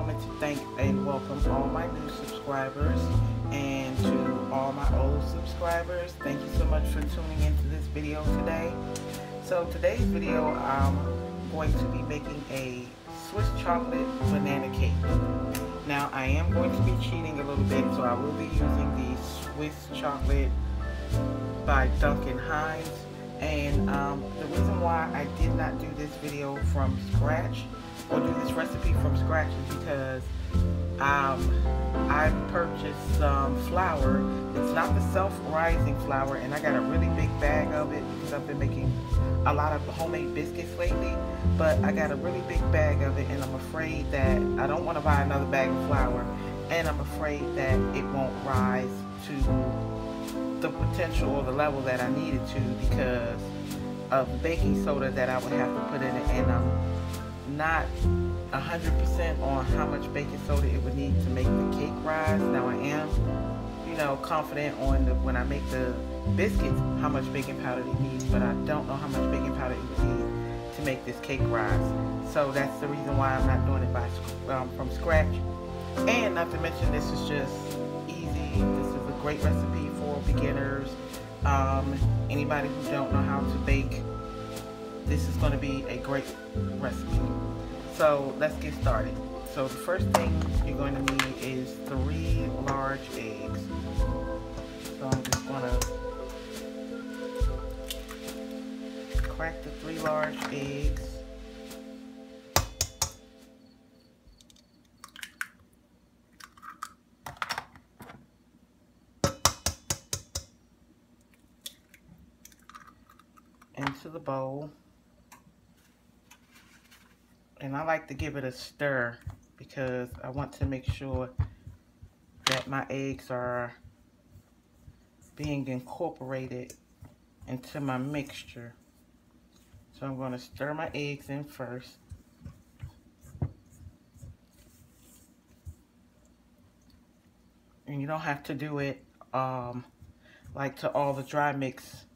moment to thank and welcome all my new subscribers, and to all my old subscribers, thank you so much for tuning into this video today. So today's video, I'm going to be making a Swiss chocolate banana cake. Now I am going to be cheating a little bit, so I will be using the Swiss chocolate by Duncan Hines. And the reason why I did not do this video from scratch, or do this recipe from scratch, is because I purchased some flour. It's not the self-rising flour, and I got a really big bag of it because I've been making a lot of homemade biscuits lately. But I got a really big bag of it, and I'm afraid that I don't want to buy another bag of flour, and I'm afraid that it won't rise to the potential or the level that I needed to because of the baking soda that I would have to put in it, and I'm not 100% on how much baking soda it would need to make the cake rise. Now I am, confident on when I make the biscuits how much baking powder it needs, but I don't know how much baking powder it would need to make this cake rise. So that's the reason why I'm not doing it from scratch. And not to mention, this is just easy. This is a great recipe for beginners. Anybody who don't know how to bake, this is going to be a great recipe. So let's get started. So the first thing you're going to need is 3 large eggs. So I'm just going to crack the 3 large eggs. Into the bowl. And I like to give it a stir because I want to make sure that my eggs are being incorporated into my mixture. So I'm going to stir my eggs in first. And you don't have to do it like till all the dry mix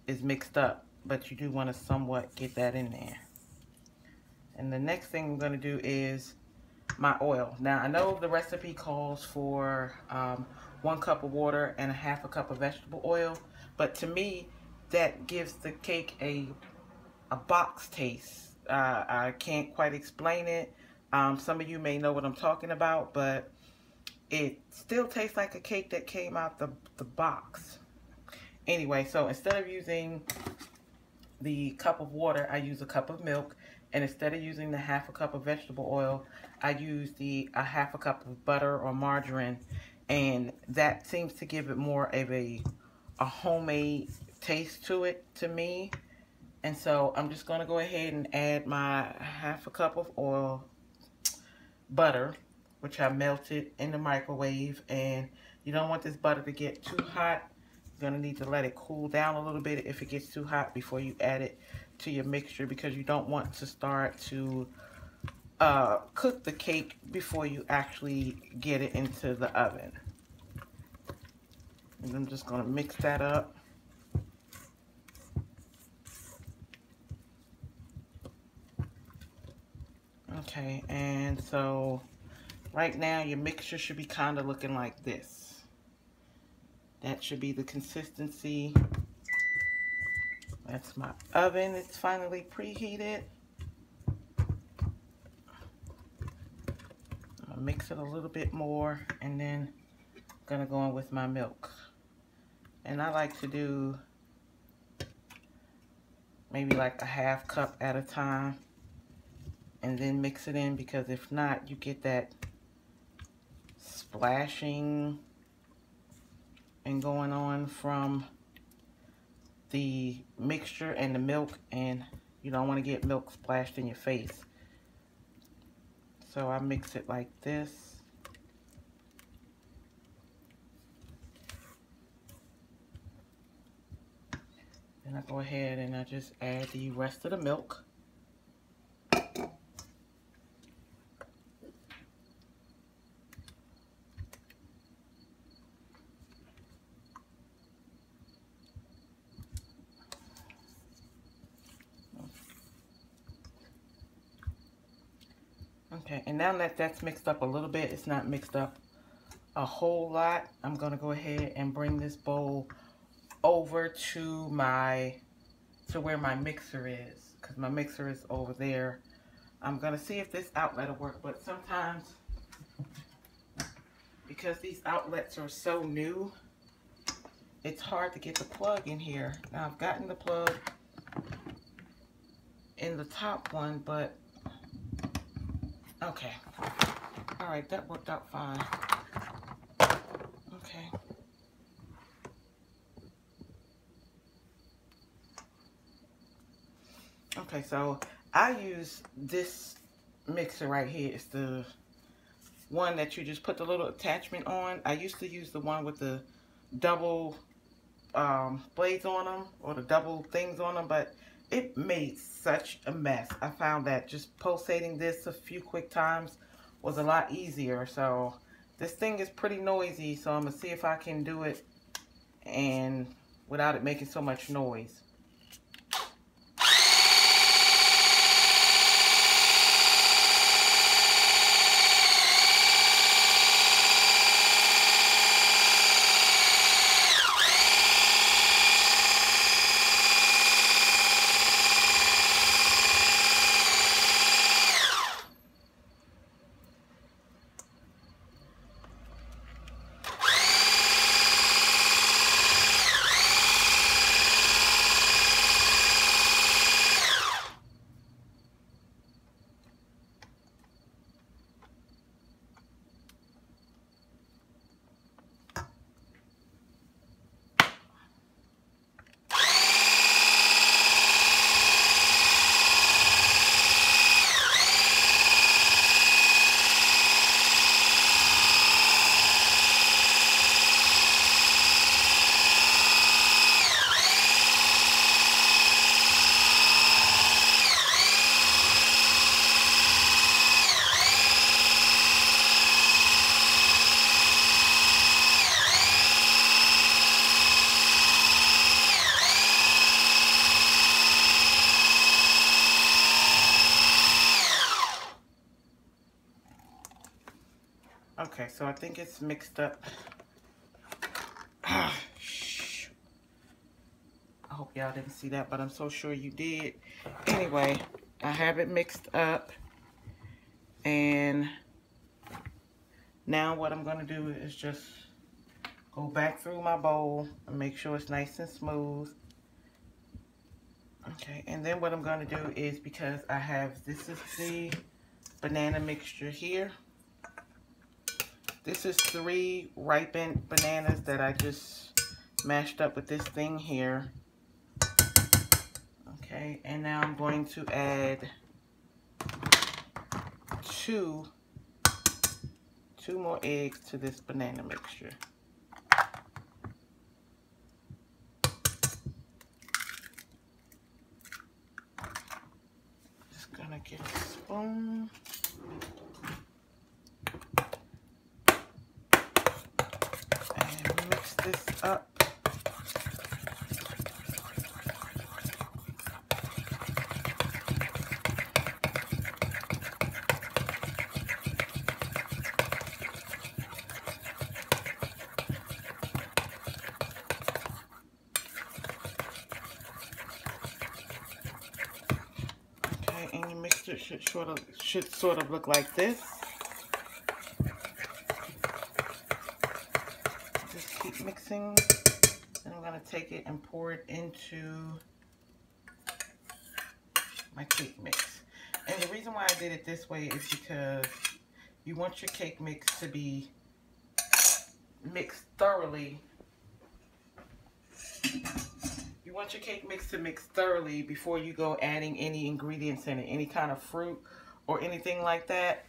is mixed up, but you do want to somewhat get that in there. And the next thing I'm going to do is my oil. Now I know the recipe calls for 1 cup of water and 1/2 cup of vegetable oil, but to me that gives the cake a box taste. I can't quite explain it. Some of you may know what I'm talking about, but it still tastes like a cake that came out the box. Anyway, so instead of using the cup of water, I use a cup of milk. And instead of using the 1/2 cup of vegetable oil, I use the 1/2 cup of butter or margarine. And that seems to give it more of a homemade taste to it, to me. And so I'm just going to go ahead and add my 1/2 cup of butter, which I melted in the microwave. And you don't want this butter to get too hot. You're going to need to let it cool down a little bit if it gets too hot before you add it to your mixture, because you don't want to start to cook the cake before you actually get it into the oven. And I'm just going to mix that up. Okay, and so right now your mixture should be kind of looking like this. That should be the consistency. That's my oven. It's finally preheated. I'll mix it a little bit more, and then I'm gonna go in with my milk. And I like to do maybe like a 1/2 cup at a time, and then mix it in, because if not, you get that splashing and going on from the mixture and the milk, and you don't want to get milk splashed in your face. So I mix it like this. Then I go ahead and I just add the rest of the milk. Okay, and now that that's mixed up a little bit, it's not mixed up a whole lot, I'm gonna go ahead and bring this bowl over to where my mixer is, because my mixer is over there. I'm gonna see if this outlet will work, but sometimes because these outlets are so new, it's hard to get the plug in here. Now I've gotten the plug in the top one, but okay. All right, that worked out fine. Okay. Okay, so I use this mixer right here. It's the one that you just put the little attachment on. I used to use the one with the double blades on them, or the double things on them, but it made such a mess. I found that just pulsating this a few quick times was a lot easier. So this thing is pretty noisy, so I'm gonna see if I can do it and without it making so much noise. Okay, so I think it's mixed up. I hope y'all didn't see that, but I'm so sure you did. Anyway, I have it mixed up. And now what I'm going to do is just go back through my bowl and make sure it's nice and smooth. Okay, and then what I'm going to do is, because I have, this is the banana mixture here. This is 3 ripened bananas that I just mashed up with this thing here. Okay, and now I'm going to add two more eggs to this banana mixture. Just gonna get a spoon. This up. Okay, and your mixture should sort of look like this. Keep mixing, and I'm going to take it and pour it into my cake mix. And the reason why I did it this way is because you want your cake mix to be mixed thoroughly. You want your cake mix to mix thoroughly before you go adding any ingredients in it, any kind of fruit or anything like that.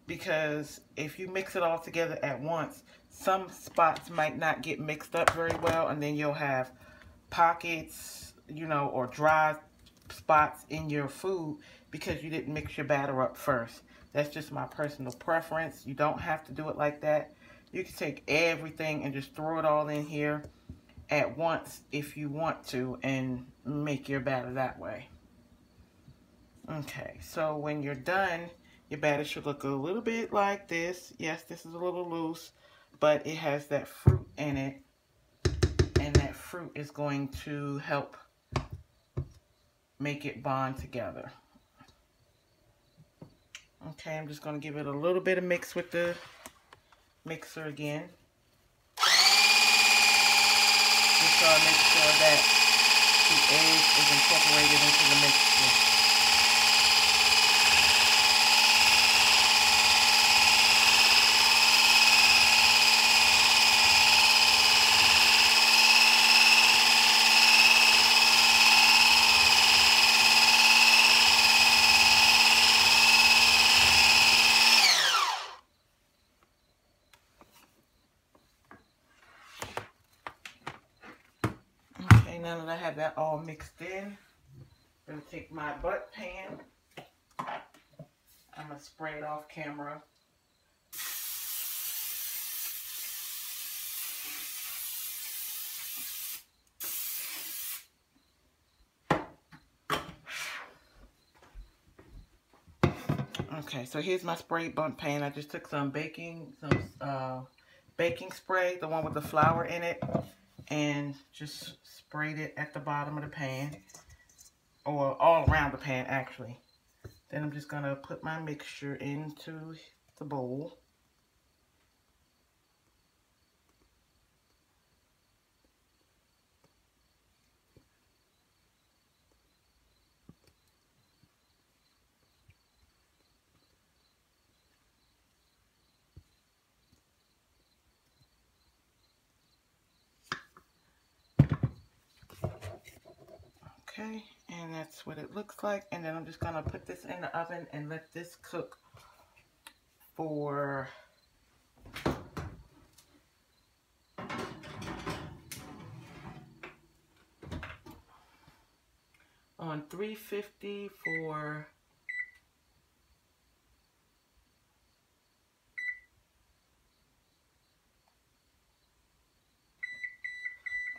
Because if you mix it all together at once, some spots might not get mixed up very well, and then you'll have pockets, you know, or dry spots in your food because you didn't mix your batter up first. That's just my personal preference. You don't have to do it like that. You can take everything and just throw it all in here at once if you want to and make your batter that way. Okay, so when you're done, Your batter should look a little bit like this. Yes, this is a little loose, but it has that fruit in it, and that fruit is going to help make it bond together. Okay, I'm just going to give it a little bit of mix with the mixer again. Just so I make sure that the egg is incorporated into the mixture. Okay, now that I have that all mixed in, I'm going to take my Bundt pan. I'm going to spray it off camera. Okay, so here's my sprayed Bundt pan. I just took some baking spray, the one with the flour in it, and just sprayed it at the bottom of the pan, or all around the pan actually. Then I'm just gonna put my mixture into the bowl. Okay, and that's what it looks like. And then I'm just gonna put this in the oven and let this cook for on 350 for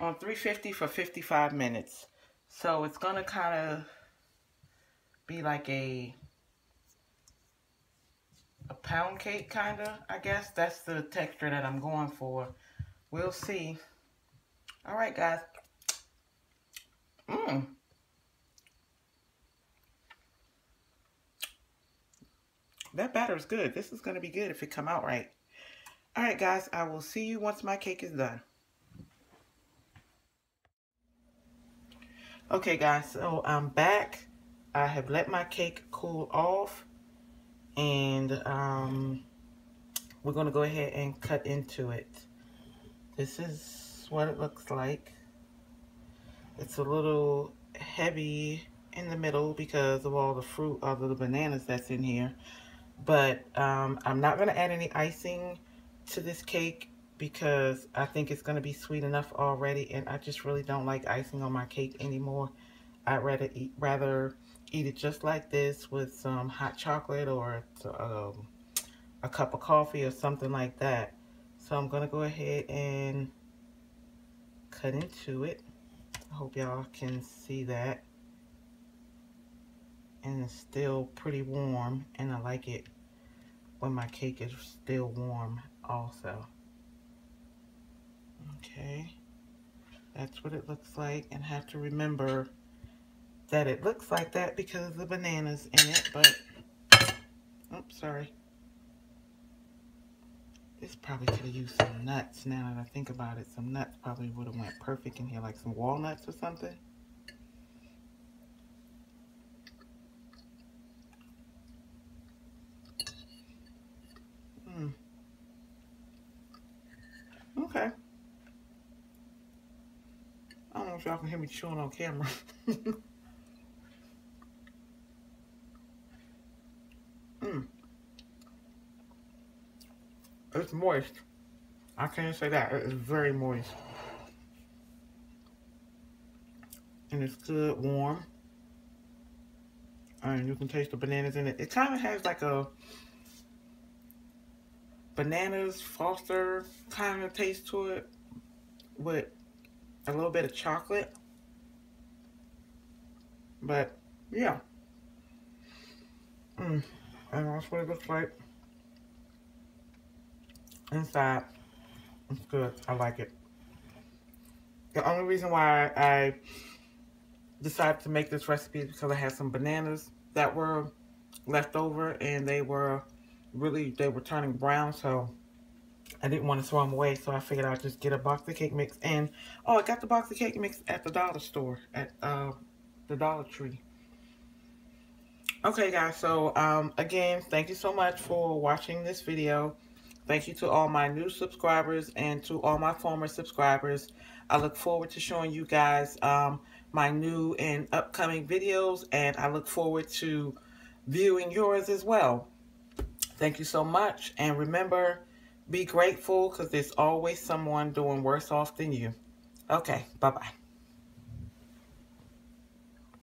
on 350 for 55 minutes. So it's gonna kind of be like a pound cake, kind of, I guess. That's the texture that I'm going for. We'll see. All right, guys. That batter is good. This is going to be good if it come out right. All right, guys. I will see you once my cake is done. Okay, guys. So I'm back. I have let my cake cool off. And we're going to go ahead and cut into it. This is what it looks like. It's a little heavy in the middle because of all the fruit, all of the bananas that's in here. But I'm not going to add any icing to this cake because I think it's going to be sweet enough already, and I just really don't like icing on my cake anymore. I'd rather eat it just like this with some hot chocolate or a cup of coffee or something like that. So I'm going to go ahead and cut into it. I hope y'all can see that. And it's still pretty warm, and I like it when my cake is still warm also. Okay, that's what it looks like, and have to remember that it looks like that because of the bananas in it, but oops, sorry. This probably could have used some nuts. Now that I think about it, some nuts probably would have went perfect in here, like some walnuts or something. Okay. I don't know if y'all can hear me chewing on camera. It's moist. I can't say that. It's very moist. And it's good, warm. And you can taste the bananas in it. It kind of has like a bananas Foster kind of taste to it with a little bit of chocolate. But yeah. And that's what it looks like inside. It's good. I like it. The only reason why I decided to make this recipe is because I had some bananas that were left over, and they were turning brown, so I didn't want to throw them away, so I figured I'd just get a box of cake mix. And oh, I got the box of cake mix at the dollar store, at the Dollar Tree. Okay, guys, so again, thank you so much for watching this video. Thank you to all my new subscribers and to all my former subscribers. I look forward to showing you guys my new and upcoming videos, and I look forward to viewing yours as well. Thank you so much, and remember, be grateful, because there's always someone doing worse off than you. Okay, bye-bye.